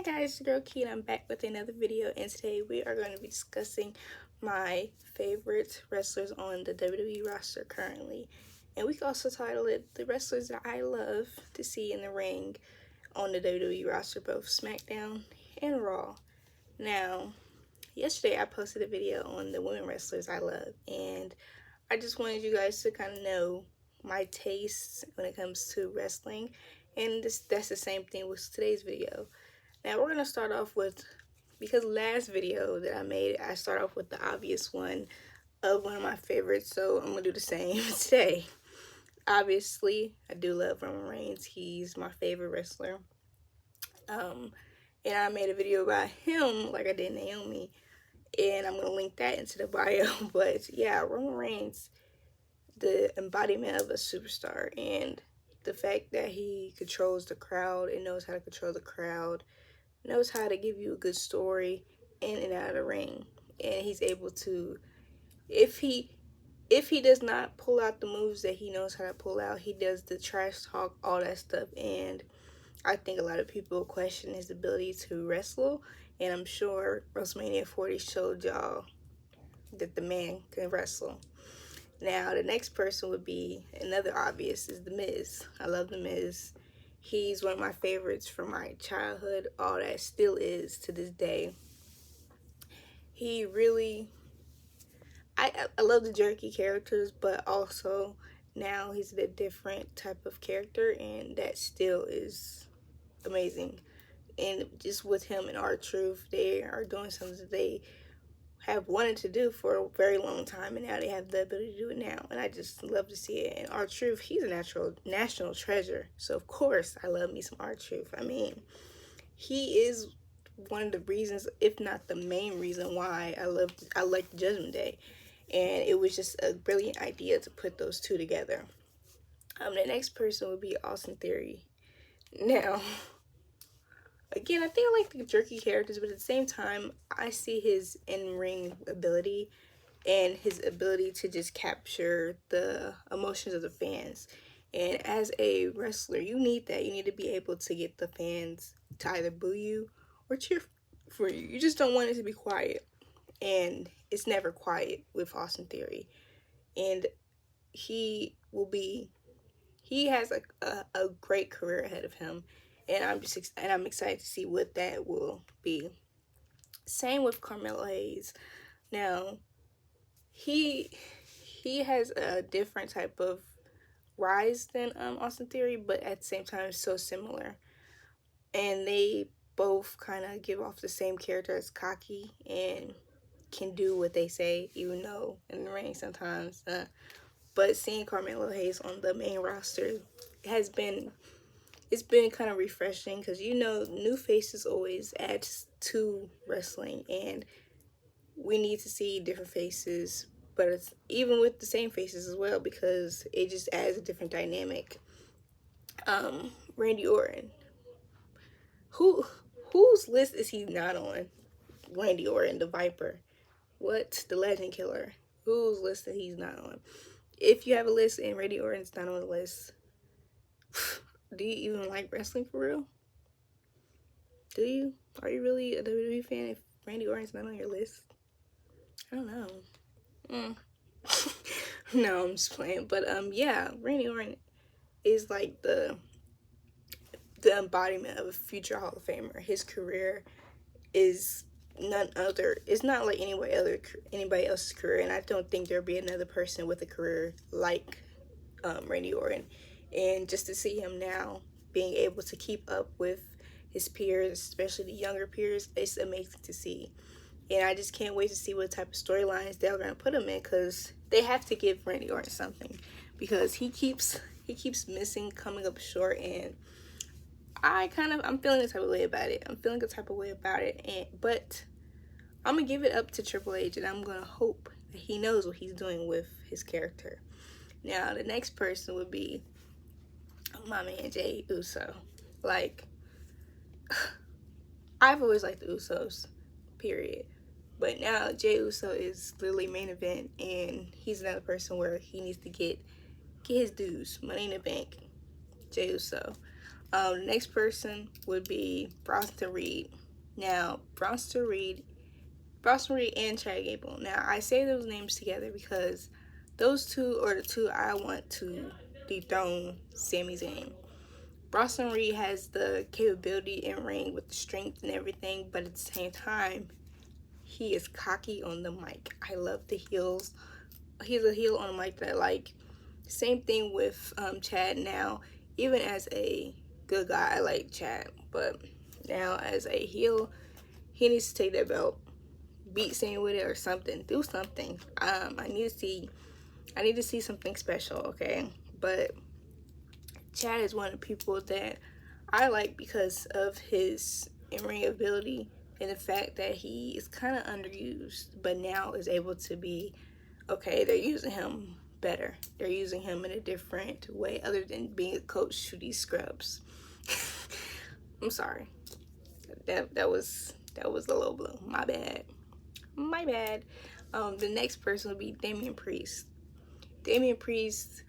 guys, it's your girl Key and I'm back with another video, and today we are going to be discussing my favorite wrestlers on the WWE roster currently. And we can also title it the wrestlers that I love to see in the ring on the WWE roster, both SmackDown and Raw. Now, yesterday I posted a video on the women wrestlers I love, and I just wanted you guys to kind of know my tastes when it comes to wrestling, and that's the same thing with today's video. Now we're going to start off with, because last video that I made, I start off with the obvious one of one of my favorites, so I'm going to do the same today. Obviously, I do love Roman Reigns. He's my favorite wrestler. And I made a video about him like I did Naomi, and I'm going to link that into the bio. But yeah, Roman Reigns, the embodiment of a superstar, and the fact that he controls the crowd and knows how to control the crowd, knows how to give you a good story in and out of the ring. And he's able to, if he does not pull out the moves that he knows how to pull out, he does the trash talk, all that stuff. And I think a lot of people question his ability to wrestle, and I'm sure WrestleMania 40 showed y'all that the man can wrestle. Now, the next person would be, another obvious, is The Miz. I love The Miz. He's one of my favorites from my childhood, all that still is to this day. He really, I love the jerky characters, but also now he's a different type of character, and that still is amazing. And just with him and R-Truth, they are doing something that they have wanted to do for a very long time, and now they have the ability to do it now, and I just love to see it. And R-Truth, he's a national treasure, so of course I love me some R-Truth. I mean, he is one of the reasons, if not the main reason, why I like Judgment Day, and it was just a brilliant idea to put those two together. The next person would be Austin Theory. Now, again, I think I like the jerky characters, but at the same time, I see his in-ring ability and his ability to just capture the emotions of the fans. And as a wrestler, you need that. You need to be able to get the fans to either boo you or cheer for you. You just don't want it to be quiet. And it's never quiet with Austin Theory. And he has a great career ahead of him. And I'm excited to see what that will be. Same with Carmelo Hayes. Now, he has a different type of rise than Austin Theory, but at the same time so similar. And they both kind of give off the same character as cocky and can do what they say, even though in the ring sometimes. But seeing Carmelo Hayes on the main roster has been, it's been kind of refreshing, because you know new faces always adds to wrestling, and we need to see different faces, but it's even with the same faces as well, because it just adds a different dynamic. Randy Orton, whose list is he not on? Randy Orton, the Viper, what, the Legend Killer, whose list that he's not on? If you have a list and Randy Orton's not on the list, do you even like wrestling for real? Do you? Are you really a WWE fan if Randy Orton's not on your list? I don't know. No, I'm just playing. But yeah, Randy Orton is like the embodiment of a future Hall of Famer. His career is none other. It's not like anybody else's career, and I don't think there'll be another person with a career like Randy Orton. And just to see him now being able to keep up with his peers, especially the younger peers, it's amazing to see. And I just can't wait to see what type of storylines they're going to put him in, because they have to give Randy Orton something, because he keeps missing, coming up short, and I'm feeling the type of way about it. But I'm going to give it up to Triple H, and I'm going to hope that he knows what he's doing with his character. Now, the next person would be my man Jey Uso. Like, I've always liked the Usos, period. But now Jey Uso is literally main event, and he's another person where he needs to get his dues. Money in the Bank, Jey Uso. The next person would be Bronson Reed. Now, Bronson Reed and Chad Gable. Now, I say those names together because those two are the two I want to dethrone Sami Zayn. Bronson Reed has the capability in ring with the strength and everything, but at the same time, he is cocky on the mic. I love the heels. He's a heel on the mic that I like. Same thing with Chad now. Even as a good guy, I like Chad, but now as a heel, he needs to take that belt, beat Sami with it or something. Do something. I need to see something special, okay? But Chad is one of the people that I like because of his in-ring ability and the fact that he is kind of underused, but now is able to be, okay, they're using him better. They're using him in a different way other than being a coach to these scrubs. I'm sorry. That was a low blow. My bad. My bad. The next person would be Damian Priest. Damian Priest,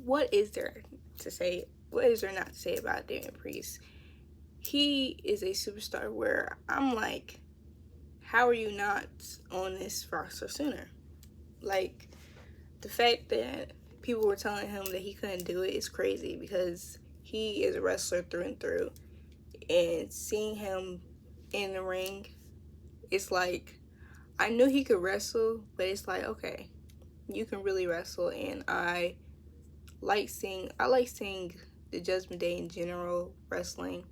what is there to say? What is there not to say about Damian Priest? He is a superstar where I'm like, how are you not on this roster sooner? Like, the fact that people were telling him that he couldn't do it is crazy because he is a wrestler through and through. And seeing him in the ring, it's like, I knew he could wrestle, but it's like, okay, you can really wrestle. And I like seeing the Judgment Day in general wrestling.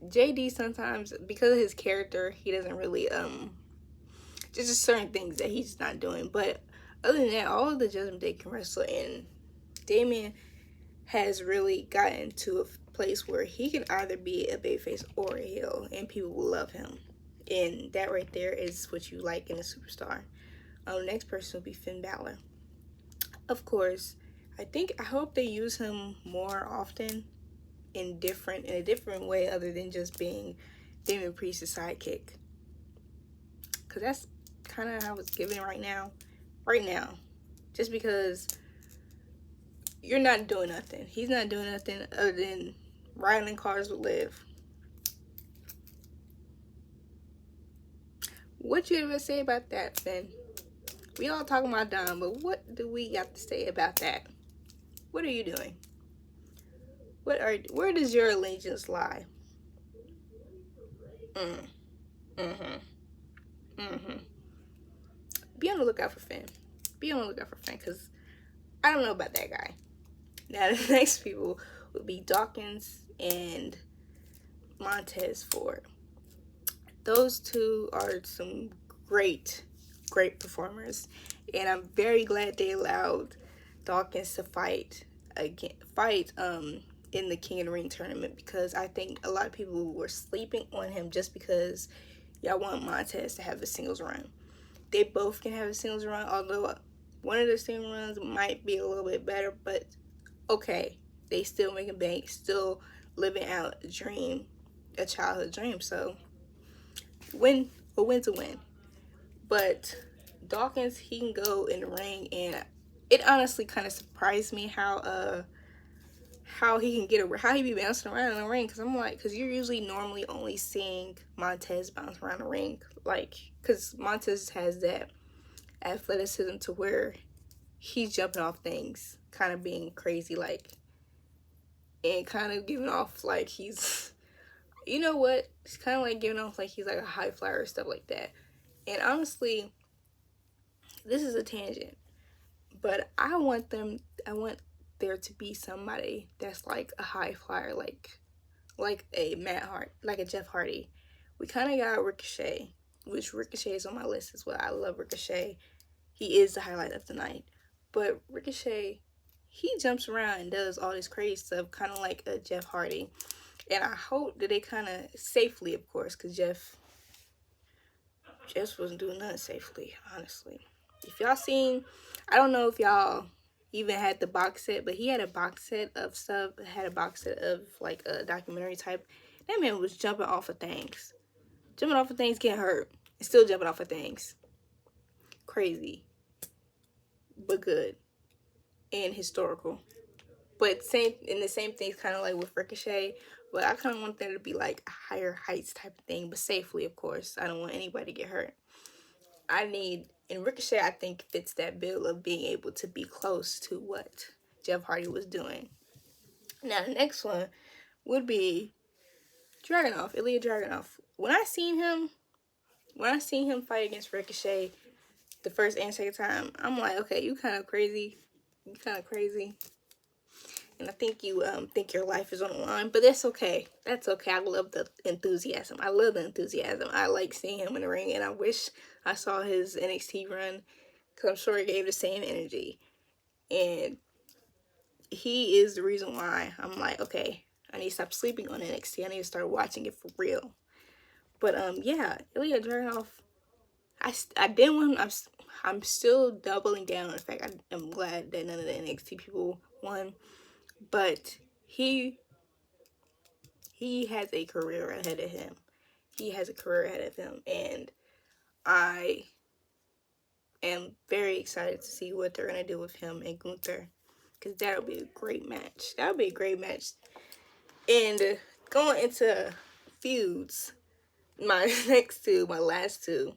JD sometimes, because of his character, he doesn't really just certain things that he's not doing. But other than that, all of the Judgment Day can wrestle, and Damien has really gotten to a place where he can either be a babyface or a heel, and people will love him. And that right there is what you like in a superstar. Next person will be Finn Balor. Of course, I hope they use him more often in a different way other than just being Damian Priest's sidekick. Because that's kind of how it's given right now. Just because you're not doing nothing. He's not doing nothing other than riding cars with Liv. What you ever say about that, Finn? We all talking about Dom, but what do we got to say about that? What are you doing? Where does your allegiance lie? Mm-hmm. Be on the lookout for Finn. Because I don't know about that guy. Now, the next people would be Dawkins and Montez Ford. Those two are some great performers, and I'm very glad they allowed Dawkins to fight in the King of the Ring tournament, because I think a lot of people were sleeping on him just because y'all want Montez to have a singles run. They both can have a singles run, although one of the singles runs might be a little bit better, but okay, they still making bank, still living out a childhood dream. So a win's a win. But Dawkins, he can go in the ring, and it honestly kind of surprised me how he be bouncing around in the ring, because you're usually normally only seeing Montez bounce around the ring, like, because Montez has that athleticism to where he's jumping off things, kind of being crazy, like, and kind of giving off like he's, you know what, it's kind of like giving off like he's like a high flyer or stuff like that. And honestly, this is a tangent, but I want there to be somebody that's like a high flyer, like a Matt Hart, like a Jeff Hardy. We kind of got Ricochet, which Ricochet is on my list as well. I love Ricochet. He is the highlight of the night. But Ricochet, he jumps around and does all this crazy stuff, kind of like a Jeff Hardy. And I hope that they kind of safely, of course, because Jeff wasn't doing nothing safely, honestly. If y'all seen, I don't know if y'all even had the box set, but he had a box set of stuff, like a documentary type. That man was jumping off of things. Getting hurt. And still jumping off of things. Crazy. But good. And historical. But the same thing's kind of like with Ricochet. But I kind of want there to be like a higher heights type of thing, but safely, of course. I don't want anybody to get hurt. And Ricochet, I think, fits that bill of being able to be close to what Jeff Hardy was doing. Now, the next one would be Dragunov, Ilya Dragunov. When I seen him fight against Ricochet the first and second time, I'm like, okay, you kind of crazy. You kind of crazy. And I think you think your life is on the line, but that's okay. That's okay. I love the enthusiasm. I like seeing him in the ring, and I wish I saw his NXT run because I'm sure he gave the same energy. And he is the reason why I'm like, okay, I need to stop sleeping on NXT. I need to start watching it for real. But yeah, Ilya Dragunov, I didn't want him. I'm still doubling down on the fact I'm glad that none of the NXT people won. But he has a career ahead of him. And I am very excited to see what they're gonna do with him and Gunther, because that'll be a great match. And going into feuds, my last two,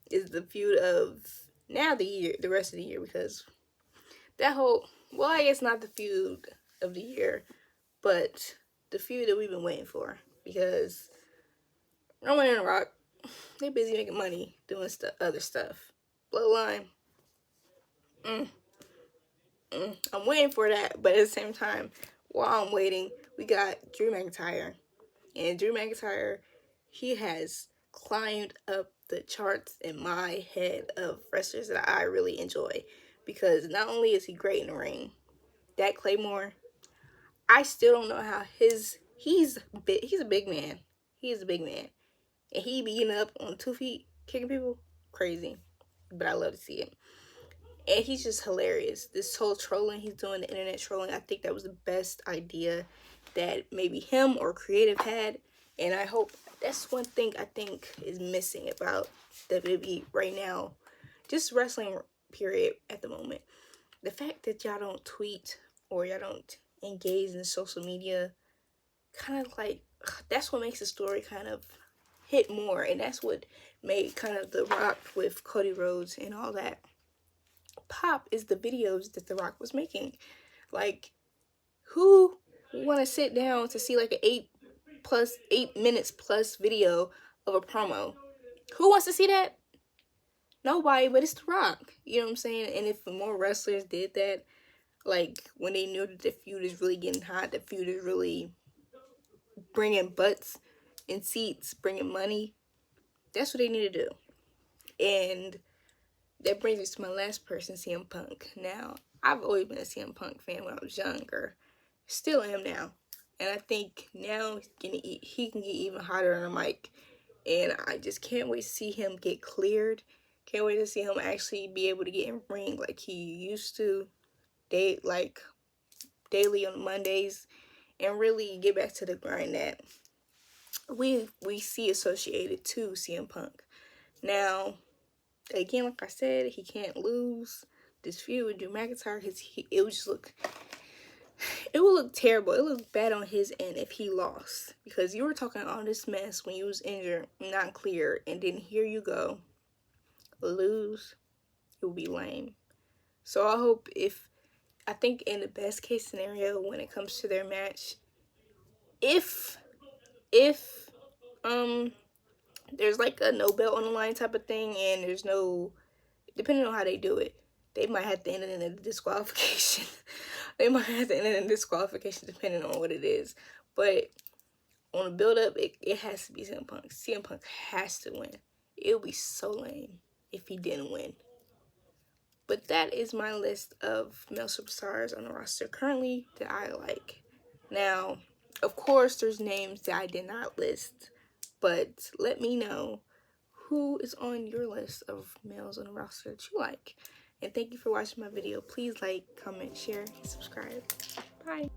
is the feud of now the rest of the year, because I guess not the feud of the year, but the feud that we've been waiting for, because Roman and Rock, they busy making money doing other stuff. Bloodline, I'm waiting for that, but at the same time, while I'm waiting, we got Drew McIntyre. And Drew McIntyre, he has climbed up the charts in my head of wrestlers that I really enjoy. Because not only is he great in the ring, that Claymore, I still don't know how he's a big man. He is a big man. And he be getting up on 2 feet, kicking people. Crazy. But I love to see it. And he's just hilarious. This whole trolling he's doing, the internet trolling, I think that was the best idea that maybe him or creative had. And I hope that's one thing I think is missing about WWE right now. Just wrestling, period, at the moment. The fact that y'all don't tweet or y'all don't engage in social media, kind of like, that's what makes the story kind of hit more. And that's what made kind of The Rock with Cody Rhodes and all that pop, is the videos that The Rock was making. Like, who want to sit down to see like an 8 minutes plus video of a promo? Who wants to see that? Nobody, but it's The Rock. You know what I'm saying? And if more wrestlers did that, like when they knew that the feud is really getting hot, the feud is really bringing butts and seats, bringing money, that's what they need to do. And that brings me to my last person, CM Punk. Now, I've always been a CM Punk fan when I was younger. Still am now. And I think now he can get even hotter on the mic. And I just can't wait to see him get cleared. Can't wait to see him actually be able to get in ring like he used to, daily on Mondays, and really get back to the grind that we see associated to CM Punk. Now, again, like I said, he can't lose this feud with Drew McIntyre, because it would look terrible. It would look bad on his end if he lost, because you were talking all this mess when you was injured, not clear, and then here you go, lose. It would be lame. So I think in the best case scenario when it comes to their match, if there's like a no belt on the line type of thing, and there's no, depending on how they do it, they might have to end it in a disqualification. Depending on what it is. But on the build up, it has to be CM Punk. CM Punk has to win. It would be so lame if he didn't win. But that is my list of male superstars on the roster currently that I like. Now, of course, there's names that I did not list, but let me know who is on your list of males on the roster that you like. And thank you for watching my video. Please like, comment, share, and subscribe. Bye.